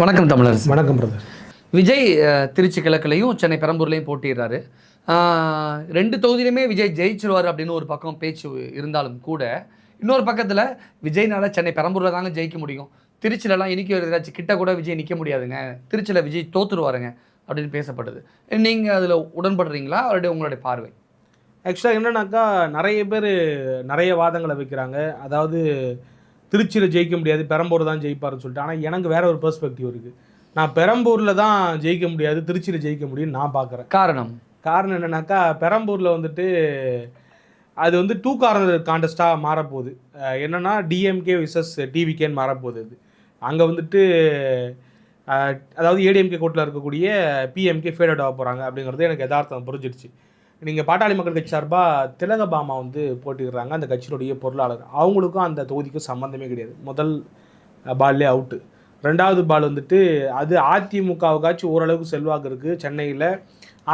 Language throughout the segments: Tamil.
வணக்கம் தமிழரசு. வணக்கம் பிரதர். விஜய் திருச்சி கிழக்குலையும் சென்னை பெரம்பூர்லையும் போட்டிடுறாரு. 2 தொகுதியிலுமே விஜய் ஜெயிச்சிருவார் அப்படின்னு ஒரு பக்கம் பேச்சு இருந்தாலும் கூட, இன்னொரு பக்கத்தில் விஜய்னால சென்னை பெரம்பூரில் தாங்க ஜெயிக்க முடியும், திருச்சியிலலாம் இன்றைக்கி ஏதாச்சும் கிட்ட கூட விஜய் நிற்க முடியாதுங்க, திருச்சியில் விஜய் தோற்றுருவாருங்க அப்படின்னு பேசப்படுது. நீங்கள் அதில் உடன்படுறீங்களா? அவருடைய உங்களுடைய பார்வை? ஆக்சுவலாக என்னன்னாக்கா, நிறைய பேர் நிறைய வாதங்களை வைக்கிறாங்க. அதாவது திருச்சியில் ஜெயிக்க முடியாது, பெரம்பூர் தான் ஜெயிப்பாருன்னு சொல்லிட்டு. ஆனால் எனக்கு வேற ஒரு பெர்ஸ்பெக்டிவ் இருக்குது. நான் பெரம்பூரில் தான் ஜெயிக்க முடியாது, திருச்சியில் ஜெயிக்க முடியும்னு நான் பார்க்குறேன். காரணம் என்னன்னாக்கா, பெரம்பூரில் வந்துட்டு அது வந்து 2 கார்னர் கான்டெஸ்ட்டாக மாறப்போகுது. என்னென்னா டிஎம்கே விசஸ் டிவிகேன்னு மாறப்போகுது. அது அங்கே வந்துட்டு அதாவது ஏடிஎம்கே கோட்டில் இருக்கக்கூடிய பிஎம்கே ஃபேட் ஆக போகிறாங்க அப்படிங்கிறது எனக்கு யதார்த்தம் புரிஞ்சிடுச்சு. நீங்கள் பாட்டாளி மக்கள் கட்சி சார்பாக திலகபாமா வந்து போட்டிடுறாங்க, அந்த கட்சியினுடைய பொருளாளர். அவங்களுக்கும் அந்த தொகுதிக்கும் சம்மந்தமே கிடையாது. முதல் பால்லே அவுட்டு. 2வது பால் வந்துட்டு அது அதிமுகவுக்காச்சும் ஓரளவுக்கு செல்வாக்கு இருக்குது. சென்னையில்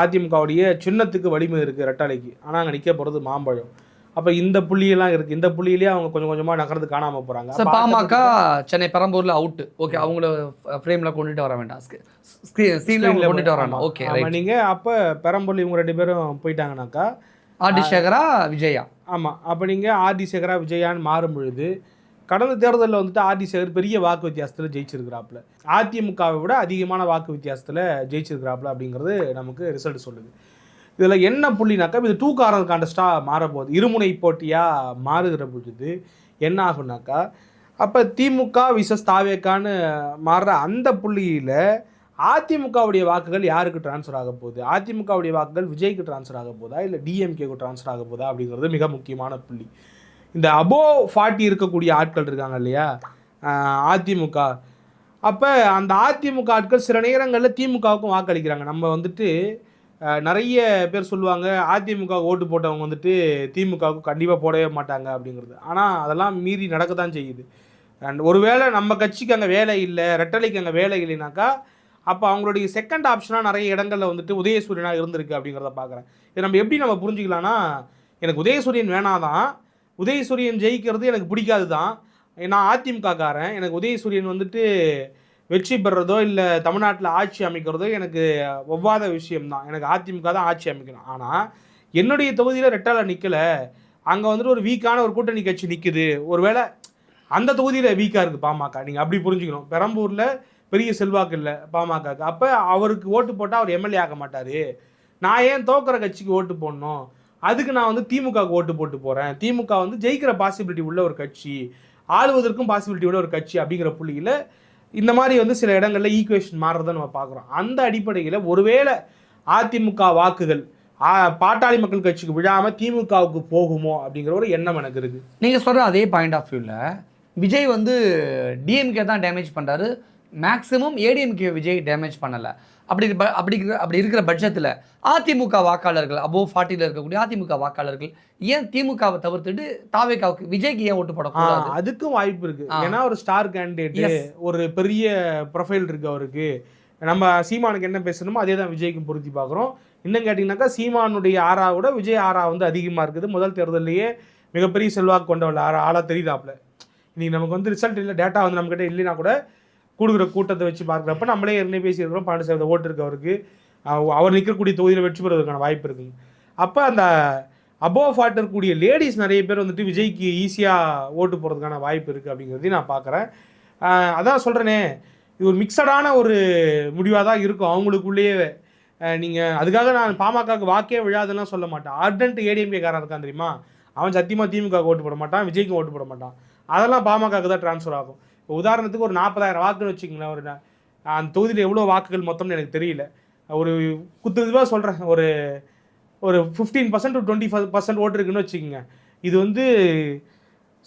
அதிமுகவுடைய சின்னத்துக்கு வலிமை இருக்குது ரெட்டாலைக்கு. ஆனால் அங்கே நிற்க போகிறது மாம்பழம். அப்போ இந்த புள்ளியெல்லாம் இருக்குது. இந்த புள்ளியிலே அவங்க கொஞ்சம் கொஞ்சமாக நகர்ந்து காணாமல் போகிறாங்க. பாமக சென்னை பெரம்பூரில் அவுட்டு. ஓகே, அவங்கள ஃப்ரேமில் கொண்டுட்டு வர வேண்டாம், ஸ்க்ரீனில் கொண்டுட்டு வர வேண்டாம். ஓகே, நீங்கள் அப்போ பெரம்பூரில் இவங்க 2 பேரும் போயிட்டாங்கனாக்கா ஆதிசேகரா விஜயா. ஆமாம், அப்போ நீங்கள் ஆதிசேகரா விஜயான்னு மாறும் பொழுது, கடந்த தேர்தலில் வந்துட்டு ஆதிசேகர் பெரிய வாக்கு வித்தியாசத்தில் ஜெயிச்சிருக்கிறாப்புல, அதிமுகவை விட அதிகமான வாக்கு வித்தியாசத்தில் ஜெயிச்சிருக்கிறாப்புல அப்படிங்கிறது நமக்கு ரிசல்ட் சொல்லுது. இதில் என்ன புள்ளினாக்கா, இது 2 கார்னர் கான்டெஸ்ட்டாக மாறப்போகுது, இருமுனை போட்டியாக மாறுகிற பொழுது என்ன ஆகுனாக்கா, அப்போ திமுக விசஸ் தாவேக்கான்னு மாறுற அந்த புள்ளியில் அதிமுகவுடைய வாக்குகள் யாருக்கு ட்ரான்ஸ்ஃபர் ஆக போகுது? அதிமுகவுடைய வாக்குகள் விஜய்க்கு ட்ரான்ஸ்ஃபர் ஆக போதா, இல்லை டிஎம்கேக்கு ட்ரான்ஸ்ஃபர் ஆக போதா அப்படிங்கிறது மிக முக்கியமான புள்ளி. இந்த அபோவ் 40 இருக்கக்கூடிய ஆட்கள் இருக்காங்க இல்லையா அதிமுக, அப்போ அந்த அதிமுக ஆட்கள் சில நேரங்களில் திமுகவுக்கும் வாக்களிக்கிறாங்க. நம்ம வந்துட்டு நிறைய பேர் சொல்லுவாங்க அதிமுக ஓட்டு போட்டவங்க வந்துட்டு திமுகவுக்கு கண்டிப்பாக போடவே மாட்டாங்க அப்படிங்கிறது. ஆனால் அதெல்லாம் மீறி நடக்க தான் செய்யுது. அண்ட் ஒருவேளை நம்ம கட்சிக்கு அங்கே வேலை இல்லை, ரெட்டலைக்கு அங்கே வேலை இல்லைனாக்கா, அப்போ அவங்களுடைய செகண்ட் ஆப்ஷனாக நிறைய இடங்களில் வந்துட்டு உதயசூரியனாக இருந்திருக்கு அப்படிங்கிறத பார்க்குறேன். இதை நம்ம எப்படி புரிஞ்சுக்கலாம்னா, எனக்கு உதயசூரியன் வேணாதான், உதயசூரியன் ஜெயிக்கிறது எனக்கு பிடிக்காது தான், நான் அதிமுகக்காரன், எனக்கு உதயசூரியன் வந்துட்டு வெற்றி பெறுறதோ இல்லை தமிழ்நாட்டில் ஆட்சி அமைக்கிறதோ எனக்கு ஒவ்வாத விஷயம்தான், எனக்கு அதிமுக தான் ஆட்சி அமைக்கணும். ஆனால் என்னுடைய தொகுதியில் ரெட்டால நிற்கலை, அங்கே வந்துட்டு ஒரு வீக்கான ஒரு கூட்டணி கட்சி நிற்குது, ஒருவேளை அந்த தொகுதியில் வீக்காக இருக்குது பாமக, நீங்கள் அப்படி புரிஞ்சுக்கணும். பெரம்பூரில் பெரிய செல்வாக்கு இல்லை பாமகக்கு, அப்போ அவருக்கு ஓட்டு போட்டால் அவர் எம்எல்ஏ ஆக மாட்டார், நான் ஏன் தோக்கிற கட்சிக்கு ஓட்டு போடணும், அதுக்கு நான் வந்து திமுகவுக்கு ஓட்டு போட்டு போகிறேன், திமுக வந்து ஜெயிக்கிற பாசிபிலிட்டி உள்ள ஒரு கட்சி, ஆளுவதற்கும் பாசிபிலிட்டி உள்ள ஒரு கட்சி அப்படிங்கிற புள்ளியில் இந்த மாதிரி வந்து சில இடங்களில் ஈக்குவேஷன் மாறுறதை நம்ம பார்க்குறோம். அந்த அடிப்படையில் ஒருவேளை அதிமுக வாக்குகள் பாட்டாளி மக்கள் கட்சிக்கு விழாமல் திமுகவுக்கு போகுமோ அப்படிங்கிற ஒரு எண்ணம் எனக்கு இருக்குது. நீங்கள் சொல்கிற அதே பாயிண்ட் ஆஃப் வியூவில் விஜய் வந்து டிஎம்கே தான் டேமேஜ் பண்ணுறாரு, மேக்ஸிமம் ஏடிஎம்கே விஜய் டேமேஜ் பண்ணலை. அப்படி இருக்கிற பட்சத்தில் அதிமுக வாக்காளர்கள் அபோவ் 40 இருக்கக்கூடிய அதிமுக வாக்காளர்கள் ஏன் திமுகவை தவிர்த்துட்டு தாவேக்காவுக்கு விஜய்க்கு ஏன் ஓட்டு போடக்கூடாது? அதுக்கும் வாய்ப்பு இருக்கு. ஏன்னா ஒரு ஸ்டார் கேண்டிடேட், ஒரு பெரிய ப்ரொஃபைல் இருக்கு அவருக்கு. நம்ம சீமானுக்கு என்ன பேசணுமோ அதே தான் விஜய்க்கும் பொருத்தி பார்க்குறோம். இன்னும் கேட்டிங்கனாக்கா, சீமானுடைய ஆறாவோட விஜய் ஆறா வந்து அதிகமாக இருக்குது. முதல் தேர்தலையே மிகப்பெரிய செல்வாக்கு கொண்டவள் ஆளாக தெரியுதாப்புல. இன்னைக்கு நமக்கு வந்து ரிசல்ட் இல்லை, டேட்டா வந்து நம்மக்கிட்ட இல்லைன்னா கூட கூடுகிற கூட்டத்தை வச்சு பார்க்குறப்ப நம்மளே ஏற்கனவே பேசியிருக்கிறோம் 12% ஓட்டு இருக்கு அவருக்கு, அவர் நிற்கக்கூடிய தொகுதியில் வெற்றி பெறுவதற்கான வாய்ப்பு இருக்குங்க. அப்போ அந்த அபோவ் 40 இருக்கக்கூடிய லேடிஸ் நிறைய பேர் வந்துட்டு விஜய்க்கு ஈஸியாக ஓட்டு போகிறதுக்கான வாய்ப்பு இருக்குது அப்படிங்கிறதையும் நான் பார்க்குறேன். அதான் சொல்கிறேனே, இது ஒரு மிக்சடான ஒரு முடிவாக தான் இருக்கும் அவங்களுக்குள்ளேயே. நீங்கள் அதுக்காக நான் பாமகவுக்கு வாக்கே விழாதுலாம் சொல்ல மாட்டேன். ஆர்டன்ட் ஏடிஎம்கேக்காரன் இருக்கான் தெரியுமா, அவன் சத்தியமாக திமுக ஓட்டு போட மாட்டான், விஜய்க்கு ஓட்டு போட மாட்டான். அதெல்லாம் பாமகவுக்கு தான் ட்ரான்ஸ்ஃபர் ஆகும். இப்போ உதாரணத்துக்கு ஒரு 40,000 வாக்குன்னு வச்சுக்கங்களேன், ஒரு அந்த தொகுதியில் எவ்வளோ வாக்குகள் மொத்தம்னு எனக்கு தெரியல, ஒரு குத்துதுவாக சொல்கிறேன், ஒரு 15% to 20% ஓட்டு இருக்குன்னு வச்சுக்கோங்க. இது வந்து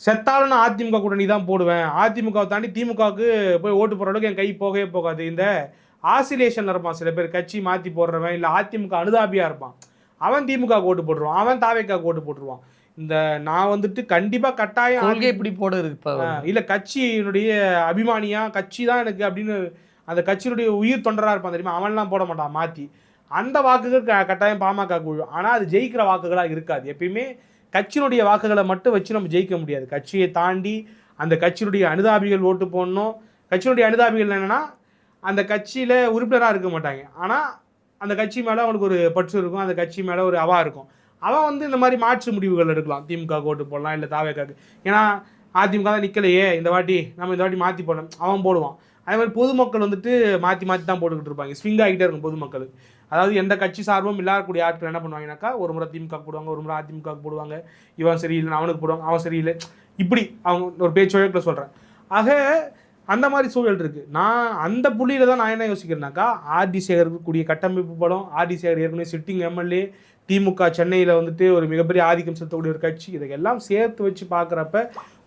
செத்தாலும் நான் அதிமுக கூட்டணி தான் போடுவேன், அதிமுகவை தாண்டி திமுகவுக்கு போய் ஓட்டு போகிற அளவுக்கு என் கை போகவே போகாது. இந்த ஆசிலேஷனில் இருப்பான் சில பேர், கட்சி மாற்றி போடுறவன், இல்லை அதிமுக அனுதாபியாக இருப்பான், அவன் திமுக ஓட்டு போட்டுருவான், அவன் தாவேக்காவுக்கு ஓட்டு போட்டுருவான். இந்த நான் வந்துட்டு கண்டிப்பாக கட்டாயம் இப்படி போடுறது இல்லை, கட்சியினுடைய அபிமானியா, கட்சி தான் எனக்கு அப்படின்னு அந்த கட்சியினுடைய உயிர் தொண்டராக இருப்பான் தெரியுமா, அவன்லாம் போட மாட்டான் மாற்றி. அந்த வாக்குகள் கட்டாயம் பாமக விழும். ஆனால் அது ஜெயிக்கிற வாக்குகளாக இருக்காது. எப்பயுமே கட்சியினுடைய வாக்குகளை மட்டும் வச்சு நம்ம ஜெயிக்க முடியாது. கட்சியை தாண்டி அந்த கட்சியினுடைய அனுதாபிகள் ஓட்டு போடணும். கட்சியினுடைய அனுதாபிகள் என்னென்னா, அந்த கட்சியில் உறுப்பினராக இருக்க மாட்டாங்க. ஆனால் அந்த கட்சி மேலே அவனுக்கு ஒரு பற்று இருக்கும், அந்த கட்சி மேலே ஒரு அவா இருக்கும். அவன் வந்து இந்த மாதிரி மாற்று முடிவுகள் எடுக்கலாம். திமுக ஓட்டு போடலாம், இல்லை தாவேக்காக்கு. ஏன்னா அதிமுக தான் நிற்கலையே, இந்த வாட்டி மாற்றி போடணும் அவன் போடுவான். அதே மாதிரி பொதுமக்கள் வந்துட்டு மாற்றி தான் போட்டுக்கிட்டு இருப்பாங்க. ஸ்விங் ஆகிட்டே இருக்கும் பொதுமக்கள். அதாவது எந்த கட்சி சார்பும் இல்லாதக்கூடிய ஆட்கள் என்ன பண்ணுவாங்கனாக்கா, ஒரு முறை திமுக போடுவாங்க, ஒரு முறை அதிமுக போடுவாங்க. இவன் சரியில்லை அவனுக்கு போடுவாங்க, அவன் சரியில்லை, இப்படி அவங்க ஒரு பேச்சு வழக்கில் சொல்கிறேன். ஆக அந்த மாதிரி சூழல் இருக்குது. நான் அந்த புள்ளியில் தான் நான் என்ன யோசிக்கிறேன்னாக்கா, ஆர்டி சேகருக்கு கூடிய கட்டமைப்பு படம், ஆர்டி சேகர் ஏற்கனவே சிட்டிங் எம்எல்ஏ, திமுக சென்னையில் வந்துட்டு ஒரு மிகப்பெரிய ஆதிக்கம் செலுத்தக்கூடிய ஒரு கட்சி, இதையெல்லாம் சேர்த்து வச்சு பார்க்குறப்ப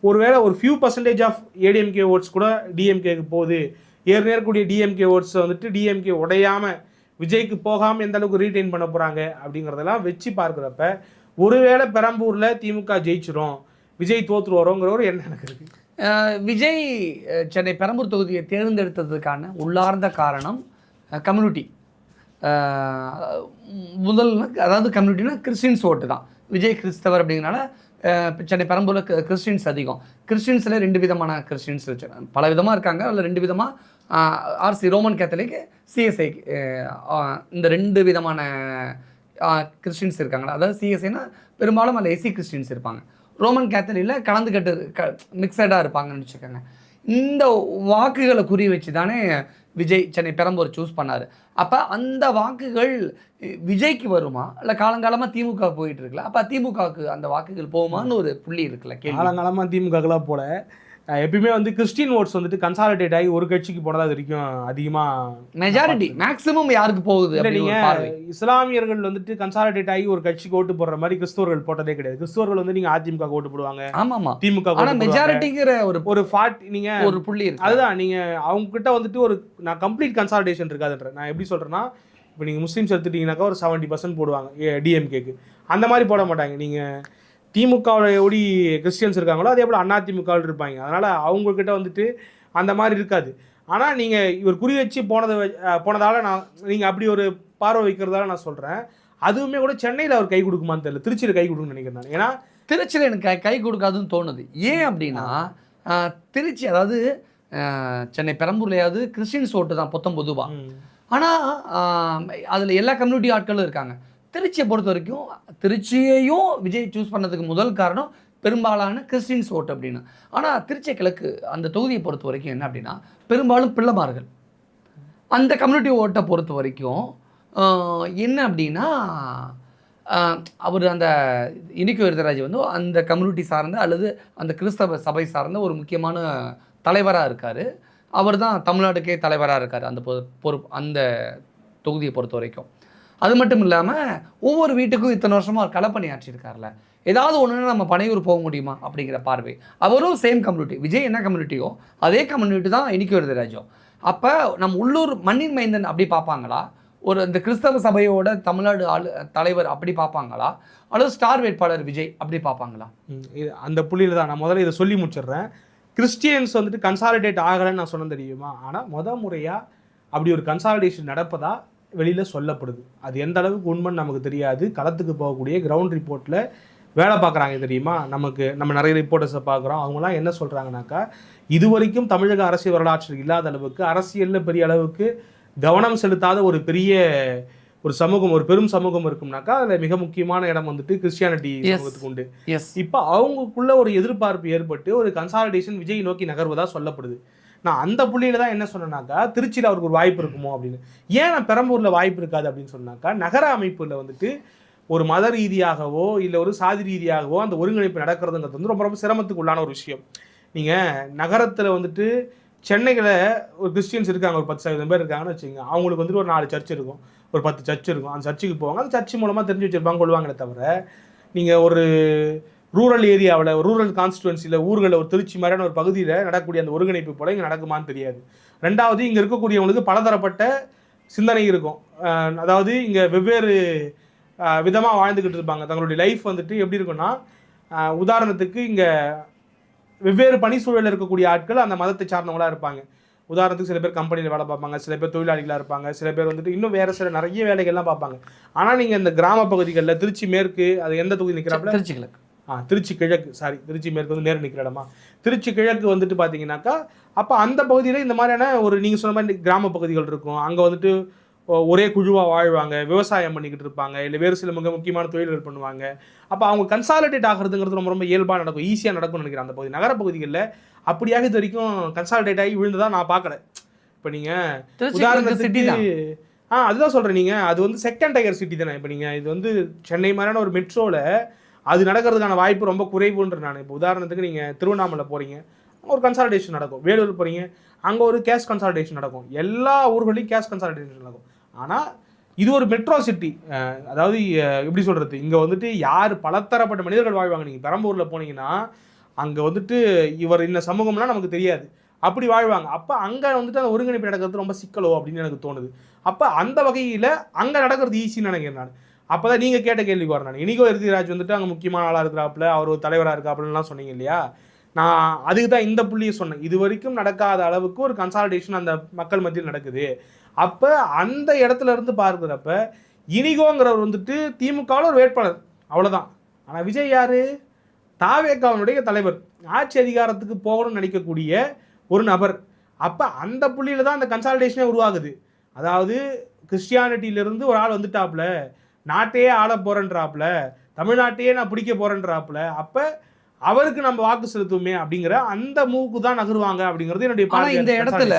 ஒருவேளை ஒரு few percentage of ADMK votes கூட டிஎம்கேக்கு போகுது. ஏற்கனவே டிஎம்கே ஓட்ஸ் வந்துட்டு டிஎம்கே உடையாமல் விஜய்க்கு போகாமல் எந்த அளவுக்கு ரீட்டைன் பண்ண போகிறாங்க அப்படிங்கிறதெல்லாம் வச்சு பார்க்குறப்ப ஒருவேளை பெரம்பூரில் திமுக ஜெயிச்சிரும், விஜய் தோற்றுருவாரோங்கிற ஒரு எண்ணம் எனக்கு இருக்குது. விஜய் சென்னை பெரம்பூர் தொகுதியை தேர்ந்தெடுத்ததுக்கான உள்ளார்ந்த காரணம் கம்யூனிட்டி. முதல் அதாவது கம்யூனிட்டினா கிறிஸ்டின்ஸ் ஓட்டு தான். விஜய் கிறிஸ்தவர் அப்படிங்கிறனால சென்னை பெரம்பூரில் கிறிஸ்டின்ஸ் அதிகம். கிறிஸ்டின்ஸில் 2 விதமான கிறிஸ்டின்ஸ் பல விதமாக இருக்காங்க. அதில் 2 விதமாக ஆர்சி ரோமன் கேத்தலிக், சிஎஸ்ஐ, இந்த 2 விதமான கிறிஸ்டின்ஸ் இருக்காங்களா. அதாவது சிஎஸ்ஐனா பெரும்பாலும் அதில் எஸ்சி கிறிஸ்டின்ஸ் இருப்பாங்க. ரோமன் கேத்தலிக்கில் கலந்துக்கட்டு மிக்சடாக இருப்பாங்கன்னு வச்சுக்கோங்க. இந்த வாக்குகளை குறி வச்சு தானே விஜய் சென்னை பெரம்பூர் சூஸ் பண்ணார். அப்போ அந்த வாக்குகள் விஜய்க்கு வருமா, இல்லை காலங்காலமாக திமுக போயிட்டு இருக்குல்ல, அப்போ திமுகவுக்கு அந்த வாக்குகள் போகுமான்னு ஒரு புள்ளி இருக்குல்ல. காலங்காலமாக திமுகலாம் போல எப்பயுமே வந்து கிறிஸ்டின் ஓட்ஸ் வந்துட்டு கன்சாலிடேட் ஆகி ஒரு கட்சிக்கு போனதா அது வரைக்கும் அதிகமாக மெஜாரிட்டி மேக்ஸிமம் யாருக்கு போகுது. நீங்கள் இஸ்லாமியர்கள் வந்துட்டு கன்சாலிடேட் ஆகி ஒரு கட்சிக்கு ஓட்டு போடுற மாதிரி கிறிஸ்தவர்கள் போட்டதே கிடையாது. கிறிஸ்தவர்கள் வந்து நீங்கள் அதிமுக ஓட்டு போடுவாங்க, ஆமாம் திமுக, ஆனால் மெஜாரிட்டிங்கிற ஒரு நீங்கள் ஒரு புள்ளி இருக்கு. அதுதான் நீங்கள் அவங்க கிட்ட வந்துட்டு ஒரு நான் கம்ப்ளீட் கன்சாலிடேஷன் இருக்காதுன்ற. நான் எப்படி சொல்கிறேன்னா, இப்போ நீங்கள் முஸ்லீம்ஸ் எடுத்துட்டீங்கன்னாக்கா ஒரு 70% போடுவாங்க டிஎம்கேக்கு. அந்த மாதிரி போட மாட்டாங்க. நீங்கள் திமுகவோட எப்படி கிறிஸ்டியன்ஸ் இருக்காங்களோ அதே போல் அதிமுகவில் இருப்பாங்க. அதனால் அவங்கக்கிட்ட வந்துட்டு அந்த மாதிரி இருக்காது. ஆனால் நீங்கள் இவர் குறி வச்சு போனதால் நீங்கள் அப்படி ஒரு பார்வை வைக்கிறதால நான் சொல்கிறேன். அதுவுமே கூட சென்னையில் அவர் கை கொடுக்குமான்னு தெரியல, திருச்சியில் கை கொடுக்குன்னு நினைக்கிறேன் நான். ஏன்னா திருச்சியில் எனக்கு கை கொடுக்காதுன்னு தோணுது. ஏன் அப்படின்னா திருச்சி, அதாவது சென்னை பெரம்பூர்லையாவது கிறிஸ்டின்ஸ் ஓட்டு தான் பொதுவாக. ஆனால் அதில் எல்லா கம்யூனிட்டி ஆட்களும் இருக்காங்க. திருச்சியை பொறுத்த வரைக்கும் திருச்சியையும் விஜய் சூஸ் பண்ணதுக்கு முதல் காரணம் பெரும்பாலான கிறிஸ்டின்ஸ் ஓட்டு அப்படின்னு. ஆனால் திருச்சி கிழக்கு அந்த தொகுதியை பொறுத்த வரைக்கும் என்ன அப்படின்னா பெரும்பாலும் பிள்ளைமார்கள். அந்த கம்யூனிட்டி ஓட்டை பொறுத்த வரைக்கும் என்ன அப்படின்னா அவர் அந்த இனிக்கு விருதராஜ் வந்து அந்த கம்யூனிட்டி சார்ந்த அல்லது அந்த கிறிஸ்தவ சபை சார்ந்த ஒரு முக்கியமான தலைவராக இருக்கார். அவர் தான் தமிழ்நாட்டுக்கே தலைவராக இருக்கார் அந்த அந்த தொகுதியை பொறுத்த வரைக்கும். அது மட்டும் இல்லாமல் ஒவ்வொரு வீட்டுக்கும் இத்தனை வருஷமாக அவர் களப்பணியாற்றிருக்கார்ல, ஏதாவது ஒன்று நம்ம பனையூர் போக முடியுமா அப்படிங்கிற பார்வை. அவரும் சேம் கம்யூனிட்டி, விஜய் என்ன கம்யூனிட்டியோ அதே கம்யூனிட்டி தான் இனிக்கு விருதராஜோ. அப்போ நம்ம உள்ளூர் மண்ணின் மைந்தன் அப்படி பார்ப்பாங்களா, ஒரு இந்த கிறிஸ்தவ சபையோட தமிழ்நாடு தலைவர் அப்படி பார்ப்பாங்களா, அல்லது ஸ்டார் வேட்பாளர் விஜய் அப்படி பார்ப்பாங்களா? அந்த புள்ளியில் தான் நான் முதல்ல இதை சொல்லி முடிச்சிடுறேன். கிறிஸ்டியன்ஸ் வந்துட்டு கன்சாலிடேட் ஆகலைன்னு நான் சொன்னேன் தெரியுமா. ஆனால் முறையாக அப்படி ஒரு கன்சாலிடேஷன் நடப்பதா வெளியில் சொல்லப்படுது. அது எந்த அளவுக்கு உண்மைன்னு நமக்கு தெரியாது. களத்துக்கு போகக்கூடிய கிரவுண்ட் ரிப்போர்ட்டில் வேலை பார்க்குறாங்க தெரியுமா. நம்ம நிறைய ரிப்போர்ட்டர்ஸை பார்க்குறோம். அவங்களாம் என்ன சொல்கிறாங்கனாக்கா, இது வரைக்கும் தமிழக அரசியல் வரலாற்றில் இல்லாத அளவுக்கு அரசியலில் பெரிய அளவுக்கு கவனம் செலுத்தாத ஒரு பெரிய ஒரு சமூகம், ஒரு பெரும் சமூகம் இருக்கும்னாக்கா அதில் மிக முக்கியமான இடம் வந்துட்டு கிறிஸ்டியானிட்டி சமூகத்துக்கு உண்டு. இப்போ அவங்களுக்குள்ள ஒரு எதிர்பார்ப்பு ஏற்பட்டு ஒரு கன்சாலிடேஷன் விஜய் நோக்கி நகர்வதாக சொல்லப்படுது. நான் அந்த புள்ளியில் தான் என்ன சொன்னேன்னாக்கா, திருச்சியில் அவருக்கு ஒரு வாய்ப்பு இருக்குமோ அப்படின்னு. ஏன் நான் பெரம்பூரில் வாய்ப்பு இருக்காது அப்படின்னு சொன்னாக்கா, நகர அமைப்பில் வந்துட்டு ஒரு மத ரீதியாகவோ இல்லை ஒரு சாதி ரீதியாகவோ அந்த ஒருங்கிணைப்பு நடக்கிறதுங்கிறது வந்து ரொம்ப ரொம்ப சிரமத்துக்கு உள்ளான ஒரு விஷயம். நீங்கள் நகரத்தில் வந்துட்டு சென்னையில் ஒரு கிறிஸ்டியன்ஸ் இருக்காங்க, ஒரு 10,000 பேர் இருக்காங்கன்னு வச்சுக்கோங்க. அவங்களுக்கு வந்துட்டு ஒரு 4 சர்ச் இருக்கும், ஒரு 10 சர்ச் இருக்கும். அந்த சர்ச்சுக்கு போவாங்க, அந்த சர்ச்சு மூலமாக தெரிஞ்சு வச்சுருப்பாங்க, கொள்வாங்களே தவிர நீங்கள் ஒரு ரூரல் ஏரியாவில், ரூரல் கான்ஸ்டுவன்சியில், ஊர்களில், ஒரு திருச்சி மாதிரியான ஒரு பகுதியில் நடக்கக்கூடிய அந்த ஒருங்கிணைப்பு போல இங்கே நடக்குமான்னு தெரியாது. ரெண்டாவது, இங்கே இருக்கக்கூடியவங்களுக்கு பலதரப்பட்ட சிந்தனை இருக்கும். அதாவது இங்கே வெவ்வேறு விதமாக வாழ்ந்துக்கிட்டு இருப்பாங்க. தங்களுடைய லைஃப் வந்துட்டு எப்படி இருக்குன்னா, உதாரணத்துக்கு இங்கே வெவ்வேறு பணி சூழலில் இருக்கக்கூடிய ஆட்கள் அந்த மதத்தை சார்ந்தவங்களாக இருப்பாங்க. உதாரணத்துக்கு சில பேர் கம்பெனியில் வேலை பார்ப்பாங்க, சில பேர் தொழிலாளிகளாக இருப்பாங்க, சில பேர் வந்துட்டு இன்னும் வேறு சில நிறைய வேலைகள்லாம் பார்ப்பாங்க. ஆனால் நீங்கள் இந்த கிராம பகுதிகளில் திருச்சி மேற்கு, அது எந்த தொகுதி நிற்கிறாப்புல, திருச்சி கிழக்கு, திருச்சி கிழக்கு, திருச்சி மேற்கு வந்து நேரு நிற்கிற இடமா, திருச்சி கிழக்கு வந்துட்டு பார்த்தீங்கன்னாக்கா, அப்போ அந்த பகுதியில் இந்த மாதிரியான ஒரு நீங்கள் சொன்ன மாதிரி கிராம பகுதிகள் இருக்கும். அங்கே வந்துட்டு ஒரே குழுவாக வாழ்வாங்க, விவசாயம் பண்ணிக்கிட்டு இருப்பாங்க, இல்லை வேறு சில மிக முக்கியமான தொழில்கள் பண்ணுவாங்க. அப்போ அவங்க கன்சாலிடேட் ஆகிறதுங்கிறது ரொம்ப ரொம்ப இயல்பாக நடக்கும், ஈஸியாக நடக்கும்னு நினைக்கிறேன். அந்த பகுதி நகரப்பகுதிகளில் அப்படியாக இது வரைக்கும் கன்சாலிடேட் ஆகி விழுந்ததாக நான் பார்க்கல. இப்போ நீங்கள் உதாரணத்துக்கு அதுதான் சொல்கிறேன், நீங்கள் அது வந்து செகண்ட் டயர் சிட்டி தானே. இப்போ நீங்கள் இது வந்து சென்னை மாதிரியான ஒரு மெட்ரோவில் அது நடக்கிறதுக்கான வாய்ப்பு ரொம்ப குறைவுன்ற நான். இப்போ உதாரணத்துக்கு நீங்கள் திருவண்ணாமலை போகிறீங்க, ஒரு கன்சாலிடேஷன் நடக்கும். வேலூர் போகிறீங்க, அங்கே ஒரு கேஷ் கன்சாலிடேஷன் நடக்கும். எல்லா ஊர்களையும் கேஷ் கன்சாலிடேஷன் நடக்கும். ஆனால் இது ஒரு மெட்ரோ சிட்டி. அதாவது எப்படி சொல்கிறது, இங்கே வந்துட்டு யார் பலதரப்பட்ட மனிதர்கள் வாழ்வாங்க. நீங்கள் பெரம்பூரில் போனீங்கன்னா அங்கே வந்துட்டு இவர் இந்த சமூகம்லாம் நமக்கு தெரியாது, அப்படி வாழ்வாங்க. அப்போ அங்கே வந்துட்டு அந்த ஒருங்கிணைப்பு நடக்கிறது ரொம்ப சிக்கலோ அப்படின்னு எனக்கு தோணுது. அப்போ அந்த வகையில் அங்கே நடக்கிறது ஈஸின்னு நினைக்கிறேன் நான். அப்போ தான் நீங்கள் கேட்ட கேள்விக்கு வரேன் நான். இனிகோ இறுதிராஜ் வந்துட்டு அங்கே முக்கியமான ஆளாக இருக்கிறாப்புல, அவர் ஒரு தலைவராக இருக்காப்புலாம் சொன்னீங்க இல்லையா. நான் அதுக்கு தான் இந்த புள்ளியை சொன்னேன். இது வரைக்கும் நடக்காத அளவுக்கு ஒரு கன்சாலிடேஷன் அந்த மக்கள் மத்தியில் நடக்குது. அப்போ அந்த இடத்துல இருந்து பார்க்குறப்ப இனிகோங்கிறவர் வந்துட்டு திமுகவில் ஒரு வேட்பாளர், அவ்வளோதான். ஆனால் விஜய் யார்? தாவேகாவினுடைய தலைவர், ஆட்சி அதிகாரத்துக்கு போகணும்னு நினைக்கக்கூடிய ஒரு நபர். அப்போ அந்த புள்ளியில் தான் அந்த கன்சாலிடேஷனே உருவாகுது. அதாவது கிறிஸ்டியானிட்டியிலிருந்து ஒரு ஆள் வந்துட்டாப்புல, நாட்டையே ஆள போகிறேன்றாப்புல, தமிழ்நாட்டையே நான் பிடிக்க போகிறேன்றாப்புல, அப்போ அவருக்கு நம்ம வாக்கு செலுத்துவோமே அப்படிங்கிற அந்த மூவுக்கு தான் நகருவாங்க அப்படிங்கிறது என்னுடைய பார்வை. இந்த இடத்துல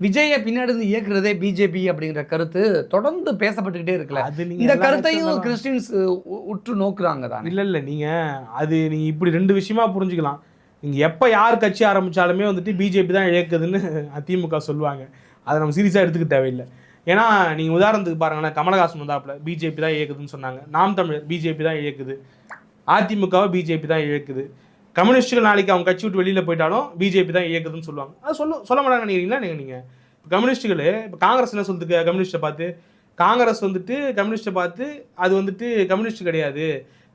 விஜயை பின்னாடி இருந்து இயக்குறதே பிஜேபி அப்படிங்கிற கருத்து தொடர்ந்து பேசப்பட்டுக்கிட்டே இருக்குல்ல. இந்த கருத்தையும் கிறிஸ்டியன்ஸ் உற்று நோக்குறாங்க தான். இல்லை நீங்கள் இப்படி ரெண்டு விஷயமா புரிஞ்சுக்கலாம். நீங்கள் எப்போ யார் கட்சி ஆரம்பித்தாலுமே வந்துட்டு பிஜேபி தான் இயக்குதுன்னு திமுக சொல்லுவாங்க. அதை நம்ம சீரியஸாக எடுத்துக்க தேவையில்லை. ஏன்னா நீங்கள் உதாரணத்துக்கு பாருங்கன்னா, கமலஹாசன் வந்தாப்புல பிஜேபி தான் இயக்குதுன்னு சொன்னாங்க. நாம் தமிழர் பிஜேபி தான் இயக்குது, அதிமுகவை பிஜேபி தான் இயக்குது. கம்யூனிஸ்ட்டுகள் நாளைக்கு அவங்க கட்சி விட்டு வெளியில் போயிட்டாலும் பிஜேபி தான் இயக்குதுன்னு சொல்லுவாங்க. அது சொல்ல மாட்டாங்க நினைக்கிறீங்களா நீங்கள்? இப்போ கம்யூனிஸ்ட்டுகள், இப்போ காங்கிரஸ் என்ன சொல்லுது கம்யூனிஸ்ட்டை பார்த்து, காங்கிரஸ் வந்துட்டு கம்யூனிஸ்ட்டை பார்த்து அது வந்துட்டு கம்யூனிஸ்ட் கிடையாது,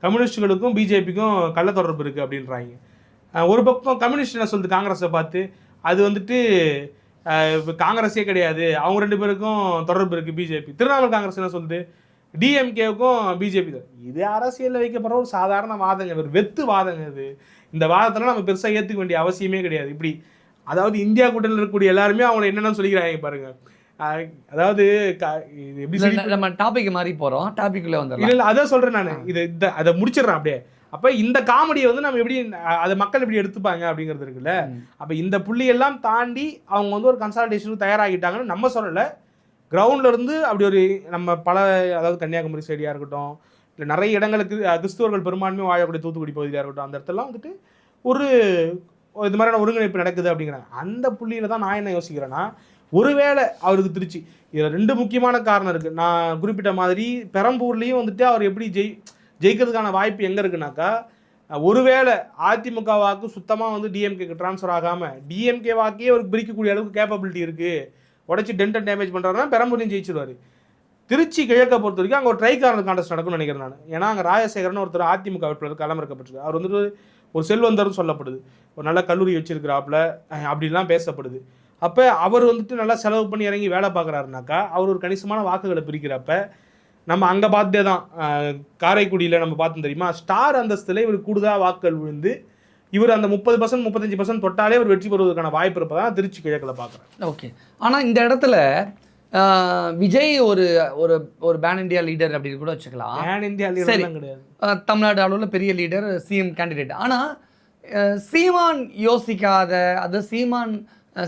கம்யூனிஸ்ட்டுகளுக்கும் பிஜேபிக்கும் கள்ள தொடர்பு இருக்குது அப்படின்றாங்க. ஒரு பக்கம் கம்யூனிஸ்ட் என்ன சொல்லுது காங்கிரஸை பார்த்து, அது வந்துட்டு இப்போ காங்கிரஸே கிடையாது, அவங்க ரெண்டு பேருக்கும் தொடர்பு இருக்குது பிஜேபி. திரிணாமுல் காங்கிரஸ் என்ன சொல்லுது, டிஎம்கேவுக்கும் பிஜேபி தான். இது அரசியலில் வைக்கப்படுற ஒரு சாதாரண வாதங்க, ஒரு வெத்து வாதங்க. இது இந்த வாதத்தெல்லாம் நம்ம பெருசாக ஏற்றுக்க வேண்டிய அவசியமே கிடையாது. இப்படி அதாவது இந்தியா கூட்டணியில் இருக்கக்கூடிய எல்லாருமே அவங்களை என்னென்னு சொல்லிக்கிறாங்க பாருங்க. அதாவது எப்படி நம்ம டாபிக் மாதிரி போகிறோம், டாபிக்ல வந்து இல்லை அதான் சொல்கிறேன் நான். அதை முடிச்சிடுறேன் அப்படியே. அப்போ இந்த காமெடியை வந்து நம்ம எப்படி அதை மக்கள் எப்படி எடுத்துப்பாங்க அப்படிங்கிறது இருக்குல்ல. அப்போ இந்த புள்ளியெல்லாம் தாண்டி அவங்க வந்து ஒரு கன்சால்டேஷனுக்கு தயாராகிட்டாங்கன்னு நம்ம சொல்லலை. கிரவுண்டில் இருந்து அப்படி ஒரு நம்ம அதாவது கன்னியாகுமரி சைடியாக இருக்கட்டும், இல்லை நிறைய இடங்களுக்கு கிறிஸ்துவர்கள் பெரும்பான்மையாக வாழக்கூடிய தூத்துக்குடி பகுதியாக இருக்கட்டும், அந்த இடத்துலாம் வந்துட்டு ஒரு இது மாதிரியான ஒருங்கிணைப்பு நடக்குது அப்படிங்கிறாங்க. அந்த புள்ளியில் தான் நான் என்ன யோசிக்கிறேன்னா, ஒருவேளை அவருக்கு திருச்சி இதில் ரெண்டு முக்கியமான காரணம் இருக்குது. நான் குறிப்பிட்ட மாதிரி பெரம்பூர்லேயும் வந்துட்டு அவர் எப்படி ஜெயிக்கிறதுக்கான வாய்ப்பு எங்கே இருக்குனாக்கா, ஒருவேளை அதிமுக வாக்கு சுத்தமாக வந்து டிஎம்கேக்கு ட்ரான்ஸ்ஃபர் ஆகாமல் டிஎம்கே வாக்கையே அவருக்கு பிரிக்கக்கூடிய அளவுக்கு கேப்பபிலிட்டி இருக்குது, உடச்சி டென்ட் அண்ட் டேமேஜ் பண்ணுறாருன்னா பெரம்பூர்லையும் ஜெயிச்சிருவார். திருச்சி கிழக்கை பொறுத்த வரைக்கும் அங்கே ஒரு ட்ரை கார்னர் கான்டெஸ்ட் நடக்கும்னு நினைக்கிறேன் நான். ஏன்னா அங்கே ராஜசேகரன் ஒருத்தர் அதிமுக வேட்பாளர் களமிறக்கப்பட்டிருக்கு. அவர் வந்துட்டு ஒரு செல்வந்தர்னு சொல்லப்படுது, ஒரு நல்ல கல்லூரி வச்சிருக்கிறாப்புல அப்படின்லாம் பேசப்படுது. அப்போ அவர் வந்துட்டு நல்லா செலவு பண்ணி இறங்கி வேலை பார்க்குறாருனாக்கா அவர் ஒரு கணிசமான வாக்குகளை பிரிக்கிறப்ப நம்ம அங்கே பார்த்தே தான் காரைக்குடியில் நம்ம பார்த்தோம் தெரியுமா, ஸ்டார் அந்தஸ்தில் இவர் கூடுதலாக வாக்குகள் விழுந்து இவர் அந்த 30% 35% தொட்டாலே ஒரு வெற்றி பெறுவதற்கான வாய்ப்பு இருப்பதான் திருச்சி கிழக்கில் பார்க்குறேன். ஓகே, ஆனால் இந்த இடத்துல விஜய் ஒரு ஒரு ஒரு பேன் இந்தியா லீடர் அப்படின்னு கூட வச்சுக்கலாம். பேன் இந்தியா லீடர் கிடையாது, தமிழ்நாடு அளவில் பெரிய லீடர், சிஎம் கேண்டிடேட். ஆனால் சீமான் யோசிக்காத, அது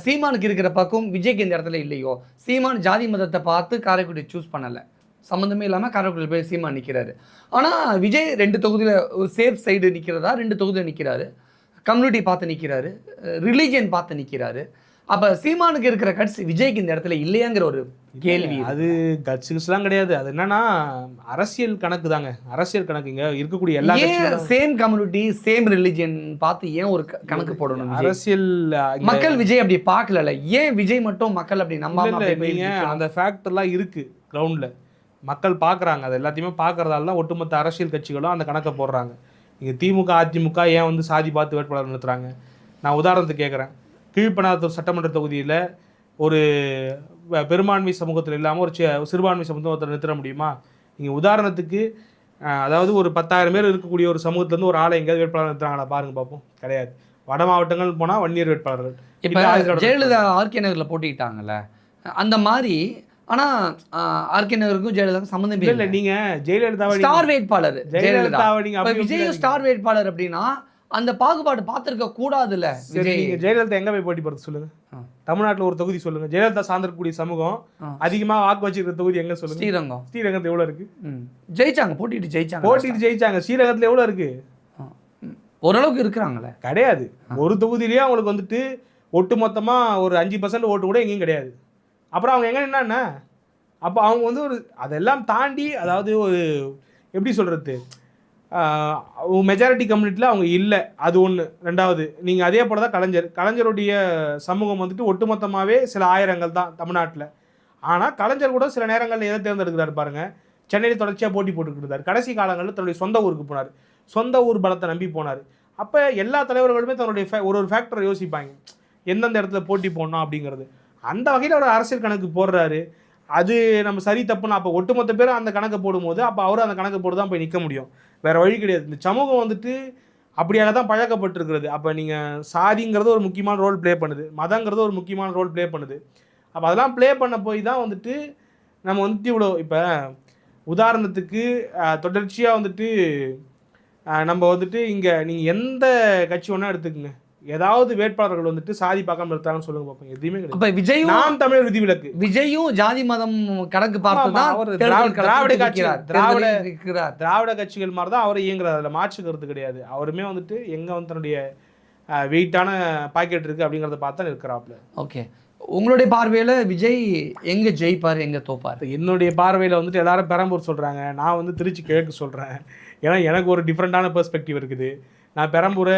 சீமானுக்கு இருக்கிற பக்கம் விஜய்க்கு இந்த இடத்துல இல்லையோ. சீமான் ஜாதி மதத்தை பார்த்து காரைக்குடி சூஸ் பண்ணலை, சம்மந்தமே இல்லாமல் காரைக்குடியில் போய் சீமான் நிற்கிறாரு. ஆனால் விஜய் 2 தொகுதியில் ஒரு சேஃப் சைடு நிற்கிறதா, 2 தொகுதியில் நிற்கிறாரு, கம்யூனிட்டி பார்த்து நிற்கிறாரு, ரிலீஜியன் பார்த்து நிற்கிறாரு. அப்போ சீமானுக்கு இருக்கிற கட்ஸ் விஜய்க்கு இந்த இடத்துல இல்லையாங்கிற ஒரு கேள்வி. அது கட்ஸுலாம் கிடையாது, அது என்னன்னா அரசியல் கணக்கு தாங்க. அரசியல் கணக்கு இங்கே இருக்கக்கூடிய எல்லா சேம் கம்யூனிட்டி சேம் ரிலிஜியன் பார்த்து ஏன் ஒரு கணக்கு போடணும்? அரசியல் மக்கள் விஜய் அப்படி பார்க்கல, ஏன் விஜய் மட்டும் மக்கள் அப்படி நம்பாம? அந்த ஃபேக்டர்லாம் இருக்கு கிரவுண்டில், மக்கள் பார்க்குறாங்க. அது எல்லாத்தையுமே பார்க்கறதால தான் ஒட்டுமொத்த அரசியல் கட்சிகளும் அந்த கணக்கை போடுறாங்க. இங்கே திமுக அதிமுக ஏன் வந்து சாதி பார்த்து வேட்பாளர் நிறுத்துறாங்க? நான் உதாரணத்துக்கு கேட்குறேன். கீழ்பெண்ணாத்தூர் சட்டமன்ற தொகுதியில் ஒரு பெரும்பான்மை சமூகத்தில் இல்லாமல் ஒரு சிறுபான்மை சமூகத்தை நிறுத்த முடியுமா? இங்கே உதாரணத்துக்கு அதாவது ஒரு 10,000 பேர் இருக்கக்கூடிய ஒரு சமூகத்துலேருந்து ஒரு ஆளை எங்கேயாவது வேட்பாளர் நிறுத்துறாங்களா பாருங்க பார்ப்போம். கிடையாது. வட மாவட்டங்கள் போனால் வன்னியர் வேட்பாளர்கள். இப்போ ஜெயலலிதா ஆர்கே நகரில் போட்டிக்கிட்டாங்கல்ல, அந்த மாதிரி. ஆனால் ஆர்கே நகருக்கும் ஜெயலலிதாவுக்கும் சம்மந்தம் இல்லை. நீங்கள் ஜெயலலிதாவை ஸ்டார் வேட்பாளர் ஜெயலலிதாவை இப்போ நீங்கள் விஜயும் ஸ்டார் வேட்பாளர் அப்படின்னா அந்த பாகுபாடு பார்த்துருக்க கூடாதுல்ல. விஜய் நீங்கள் ஜெயலலிதா எங்கே போய் போட்டி போகிறது சொல்லுங்கள். தமிழ்நாட்டில் ஒரு தொகுதி சொல்லுங்கள். ஜெயலலிதா சார்ந்திருக்கக்கூடிய சமூகம் அதிகமாக வாக்கு வச்சிருக்கிற தொகுதி எங்கே சொல்லுங்கள். ஸ்ரீரங்கம். ஸ்ரீரங்கத்தில் எவ்வளோ இருக்குது? ஜெயிச்சாங்க, போட்டிட்டு ஜெயிச்சாங்க. ஸ்ரீரங்கத்தில் எவ்வளோ இருக்குது? ஓரளவுக்கு இருக்கிறாங்களே. கிடையாது. ஒரு தொகுதியிலேயே அவங்களுக்கு வந்துட்டு ஒட்டு மொத்தமாக ஒரு 5% ஓட்டு கூட எங்கேயும் கிடையாது. அப்புறம் அவங்க எங்கே என்னன்னா, அப்போ அவங்க வந்து ஒரு அதெல்லாம் தாண்டி, அதாவது ஒரு எப்படி சொல்கிறது, மெஜாரிட்டி கம்யூனிட்டியில் அவங்க இல்லை. அது ஒன்று. ரெண்டாவது, நீங்கள் அதே போல் தான் கலைஞருடைய சமூகம் வந்துட்டு ஒட்டுமொத்தமாகவே சில ஆயிரங்கள் தான் தமிழ்நாட்டில். ஆனால் கலைஞர் கூட சில நேரங்களில் எதை தேர்ந்தெடுக்கிறாரு பாருங்கள். சென்னையில் தொடர்ச்சியாக போட்டி போட்டுக்கிட்டு இருந்தார். கடைசி காலங்களில் தன்னுடைய சொந்த ஊருக்கு போனார். சொந்த ஊர் பலத்தை நம்பி போனார். அப்போ எல்லா தலைவர்களுமே தன்னுடைய ஒரு ஃபேக்டரை யோசிப்பாங்க, எந்தெந்த இடத்துல போட்டி போடணும் அப்படிங்கிறது. அந்த வகையில் அவர் அரசியல் கணக்கு போடுறாரு. அது நம்ம சரி தப்புன்னு அப்போ ஒட்டுமொத்த பேரும் அந்த கணக்கை போடும்போது அப்போ அவர் அந்த கணக்கு போட்டு தான் போய் நிற்க முடியும். வேறு வழி கிடையாது. இந்த சமூகம் வந்துட்டு அப்படியாக தான் பழக்கப்பட்டிருக்கிறது. அப்போ நீங்கள் சாதிங்கிறது ஒரு முக்கியமான ரோல் ப்ளே பண்ணுது, மதங்கிறது ஒரு முக்கியமான ரோல் ப்ளே பண்ணுது. அப்போ அதெல்லாம் ப்ளே பண்ண போய் தான் வந்துட்டு நம்ம வந்துட்டு இவ்வளோ இப்போ உதாரணத்துக்கு தொடர்ச்சியாக வந்துட்டு நம்ம வந்துட்டு இங்கே நீங்கள் எந்த கட்சி ஒன்றா எடுத்துக்கங்க, ஏதாவது வேட்பாளர்கள் வந்துட்டு சாதி பார்க்காம இருக்காங்கன்னு சொல்லுங்க பார்ப்போம். எதுவுமே கிடையாது. அப்ப விஜயும் நாம் தமிழர் விதிவிலக்கு. விஜயும் ஜாதி மதம் கணக்கு பார்த்து தான் திராவிட கட்சிகள் மாதிரி தான் அவர் இயங்குறாரு. அதில் மாற்று கருத்து கிடையாது. அவருமே வந்துட்டு எங்கே வந்து தன்னுடைய வெயிட்டான பாக்கெட் இருக்குது அப்படிங்கிறத பார்த்து தான் இருக்கிறாப்புல. ஓகே, உங்களுடைய பார்வையில் விஜய் எங்கே ஜெயிப்பார், எங்கே தோப்பார்? என்னுடைய பார்வையில் வந்துட்டு எல்லாரும் பெரம்பூர் சொல்கிறாங்க, நான் வந்து திருச்சி கிழக்கு சொல்கிறேன். ஏன்னா எனக்கு ஒரு டிஃப்ரெண்ட்டான பெர்ஸ்பெக்டிவ் இருக்குது. நான் பெரம்பூரை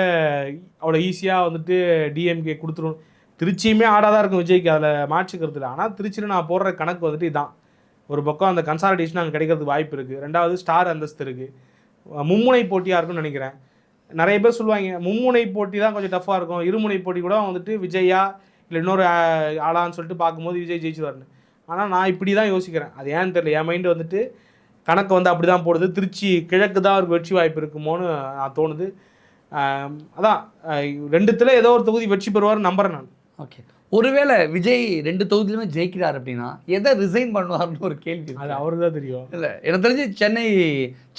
அவ்வளோ ஈஸியாக வந்துட்டு டிஎம்கே கொடுத்துரும். திருச்சியுமே ஆடாதான் இருக்கும் விஜய்க்கு, அதில் மாற்றுக்கிறது இல்லை. ஆனால் திருச்சியில் நான் போடுற கணக்கு வந்துட்டு இதான். ஒரு பக்கம் அந்த கன்சாலிடேஷன் அங்கே கிடைக்கிறதுக்கு வாய்ப்பு இருக்குது. ரெண்டாவது ஸ்டார் அந்தஸ்து இருக்குது. மும்முனை போட்டியாக இருக்குன்னு நினைக்கிறேன். நிறைய பேர் சொல்லுவாங்க மும்முனை போட்டி தான் கொஞ்சம் டஃப்பாக இருக்கும், இருமுனை போட்டி கூட வந்துட்டு விஜயா இல்லை இன்னொரு ஆளான்னு சொல்லிட்டு பார்க்கும்போது விஜய் ஜெயிச்சுவார்னு. ஆனால் நான் இப்படி தான் யோசிக்கிறேன். அது ஏன்னு தெரியல, என் மைண்டு வந்துட்டு கணக்கு வந்து அப்படி தான் போடுது. திருச்சி கிழக்கு தான் ஒரு வெற்றி வாய்ப்பு இருக்குமோன்னு நான் தோணுது. அதான் ரெண்டுத்துல ஏதோ ஒரு தொகுதி வெற்றி பெறுவார் நம்புறேன் நான். ஓகே, ஒருவேளை விஜய் 2 தொகுதியிலுமே ஜெயிக்கிறார் அப்படின்னா எதை ரிசைன் பண்ணுவார்னு ஒரு கேள்வி. அது அவருக்கு தான் தெரியும். இல்லை, எனக்கு தெரிஞ்சு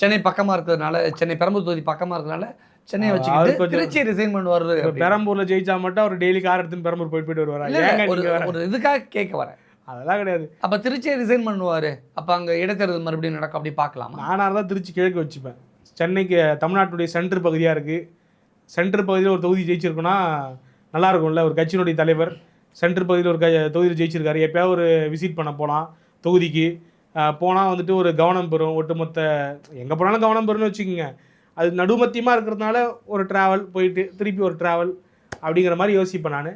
சென்னை பக்கமாக இருக்கிறதுனால, சென்னை பெரம்பூர் தொகுதி பக்கமாக இருக்கிறதுனால சென்னையை வச்சுக்கிட்டு திருச்சி ரிசைன் பண்ணுவார். பெரம்பூர்ல ஜெயிச்சா மட்டும் அவர் டெய்லி கார் எடுத்துன்னு பெரம்பூர் போயிட்டு வருவார். ஒரு இதுக்காக கேட்க வரேன். அதெல்லாம் கிடையாது. அப்போ திருச்சியை ரிசைன் பண்ணுவார். அப்போ அங்கே இடைத்தேர்தல் மறுபடியும் நடக்கும், அப்படி பார்க்கலாம். நானாக தான் திருச்சி கிழக்கு வச்சுப்பேன். சென்னைக்கு தமிழ்நாட்டுடைய சென்ட்ரு பகுதியாக இருக்குது. சென்ட்ரு பகுதியில் ஒரு தொகுதி ஜெயிச்சிருக்குன்னா நல்லாயிருக்கும்ல. ஒரு கட்சியினுடைய தலைவர் சென்ட்ரு பகுதியில் ஒரு தொகுதியில் ஜெயிச்சிருக்காரு. எப்போயாவது ஒரு விசிட் பண்ண போகலாம் தொகுதிக்கு. போனால் வந்துட்டு ஒரு கவனம் பெறும். ஒட்டுமொத்த எங்கே போனாலும் கவனம் பெறும்னு வச்சுக்கோங்க. அது நடுமத்தியமாக இருக்கிறதுனால ஒரு ட்ராவல் போயிட்டு திருப்பி ஒரு ட்ராவல் அப்படிங்கிற மாதிரி யோசிப்பேன் நான்.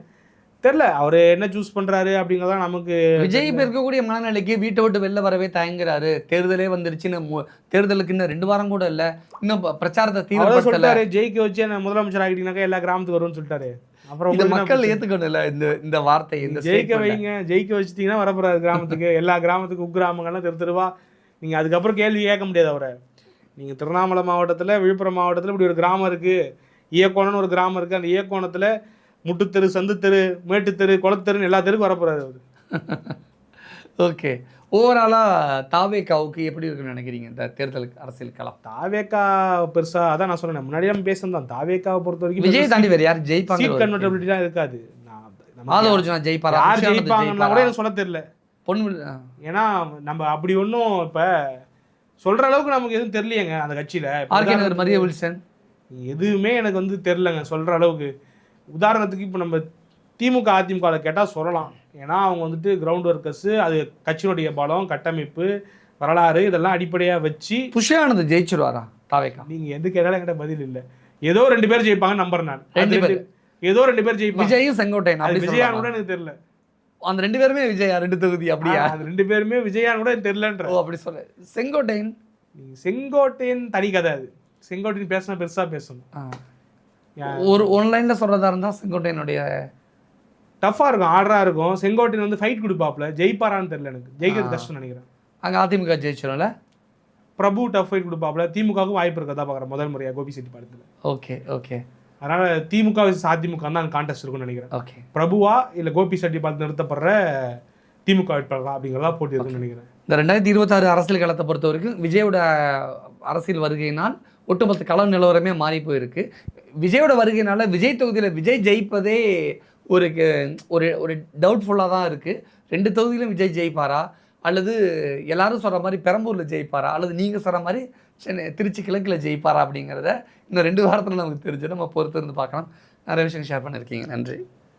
தெரில அவர் என்ன சூஸ் பண்ணுறாரு அப்படிங்கிறதா நமக்கு. விஜய் இப்போ இருக்கக்கூடிய மனநிலைக்கு வீட்டை விட்டு வெளில வரவே தயங்குறாரு. தேர்தலே வந்துருச்சுன்னு, தேர்தலுக்கு இன்னும் 2 வாரம் கூட இல்லை, இன்னும் பிரச்சாரத்தை தீவிரப்படுத்தல. ஜெயிக்க வச்சு முதலமைச்சர் ஆகிட்டீங்கன்னாக்கா எல்லா கிராமத்துக்கு வரும்னு சொல்லிட்டாரு. அப்புறம் இந்த மக்கள் ஏற்றுக்கணும் இல்லை இந்த வார்த்தை. இந்த ஜெயிக்க வைங்க, ஜெயிக்க வச்சுட்டீங்கன்னா வரப்போறாரு கிராமத்துக்கு. எல்லா கிராமத்துக்கு உக்கிராமங்கள்லாம் தெருவா. நீங்கள் அதுக்கப்புறம் கேள்வி கேட்க முடியாது அவரை. நீங்கள் திருவண்ணாமலை மாவட்டத்தில், விழுப்புரம் மாவட்டத்தில் இப்படி ஒரு கிராமம் இருக்குது, இயக்கோணம்னு ஒரு கிராமம் இருக்குது. அந்த இயக்கோணத்தில் முட்டுத்தெரு, சந்து தெரு, மேட்டுத்தெரு, குளத்தெருன்னு எல்லா தெருக்கும் வரப்போறாரு அவர். ஓகே, ஓவராலாக தாவேக்காவுக்கு எப்படி இருக்குன்னு நினைக்கிறீங்க இந்த தேர்தலுக்கு அரசியல் களம்? தாவேக்கா பெருசாக அதான் நான் சொன்னேன் முன்னாடி நம்ம பேசணும். தாவேக்காவை பொறுத்த வரைக்கும் விஜய் தாண்டி வேறு யார் ஜெயிப்பாங்க? சீட் கன்வெர்டபிலிட்டிலாம் இருக்காது. ஆதவர்ஜுனா ஜெயிப்பாரா, யார் ஜெயிப்பாங்கன்னா கூட எனக்கு சொல்ல தெரியல. பொண்ணு ஏன்னா நம்ம அப்படி ஒன்றும் இப்போ சொல்கிற அளவுக்கு நமக்கு எதுவும் தெரியலையேங்க அந்த கட்சியில். ஆர்கே நகர் மரிய வில்சன் எதுவுமே எனக்கு வந்து தெரிலங்க சொல்கிற அளவுக்கு. உதாரணத்துக்கு இப்போ நம்ம திமுக அதிமுகவில் கேட்டால் சொல்லலாம். ஏன்னா அவங்க வந்துட்டு கிரவுண்ட் ஒர்க்கர்ஸு, அது கட்சியினுடைய பலம், கட்டமைப்பு, வரலாறு இதெல்லாம் அடிப்படையாக வச்சு. புஷ்யானந்த் ஜெயிச்சிருவாரா தாவேக்கா? நீங்கள் எது கேட்டாலும் என்கிட்ட பதில் இல்லை. ஏதோ 2 பேர் ஜெயிப்பாங்க நம்புறேன் நான். ஏதோ 2 பேர் ஜெயிப்பாங்க. விஜயும் செங்கோட்டையன். விஜயான்னு கூட எனக்கு தெரியல. அந்த 2 பேருமே விஜயா 2 தொகுதி அப்படியா? அந்த 2 பேருமே விஜயான்னு கூட எனக்கு தெரியலன்ற. ஓ அப்படி சொல்ல. செங்கோட்டையன் தனி கதை. அது செங்கோட்டையன் பேசினா பெருசாக பேசணும். ஒரு ஒன்லைனில் சொல்கிறதா இருந்தால் செங்கோட்டையனுடைய டஃப்பாக இருக்கும், ஆர்டராக இருக்கும். செங்கோட்டையன் வந்து ஃபைட் கொடுப்பாப்புல. ஜெயிப்பாரான்னு தெரியல எனக்கு. ஜெயிக்கிறது கஷ்டம் நினைக்கிறேன். அங்கே அதிமுக ஜெயிச்சிடும்ல. பிரபு டஃப் ஃபைட் கொடுப்பாப்புல. திமுகவுக்கும் வாய்ப்பு இருக்கதா பார்க்குறேன் முதல் முறையாக கோபிச்செட்டிப்பாளையத்தில். Okay okay. அதனால் திமுக அதிமுக தான் கான்டெஸ்ட் இருக்கும்னு நினைக்கிறேன். ஓகே. பிரபுவா இல்லை கோபிச்செட்டிப்பாளையத்தில் நிறுத்தப்படுற திமுக வேட்பாளரா அப்படிங்கிறதா போட்டி இருக்குன்னு நினைக்கிறேன். இந்த 2026 அரசியல் களத்தை பொறுத்த வரைக்கும் விஜயோட அரசியல் வருகையினால் ஒட்டுமொத்த கள நிலவரமே மாறி போயிருக்கு. விஜயோட வருகையினால விஜய் தொகுதியில் விஜய் ஜெயிப்பதே ஒரு ஒரு ஒரு டவுட்ஃபுல்லாக தான் இருக்குது. 2 தொகுதியிலும் விஜய் ஜெயிப்பாரா, அல்லது எல்லாரும் சொல்கிற மாதிரி பெரம்பூரில் ஜெயிப்பாரா, அல்லது நீங்கள் சொல்கிற மாதிரி திருச்சி கிழக்கில் ஜெயிப்பாரா அப்படிங்கிறத இன்னும் 2 வாரத்தில் நமக்கு தெரிஞ்சு நம்ம பொறுத்து இருந்து பார்க்கலாம். நிறைய விஷயம் ஷேர் பண்ணியிருக்கீங்க. நன்றி.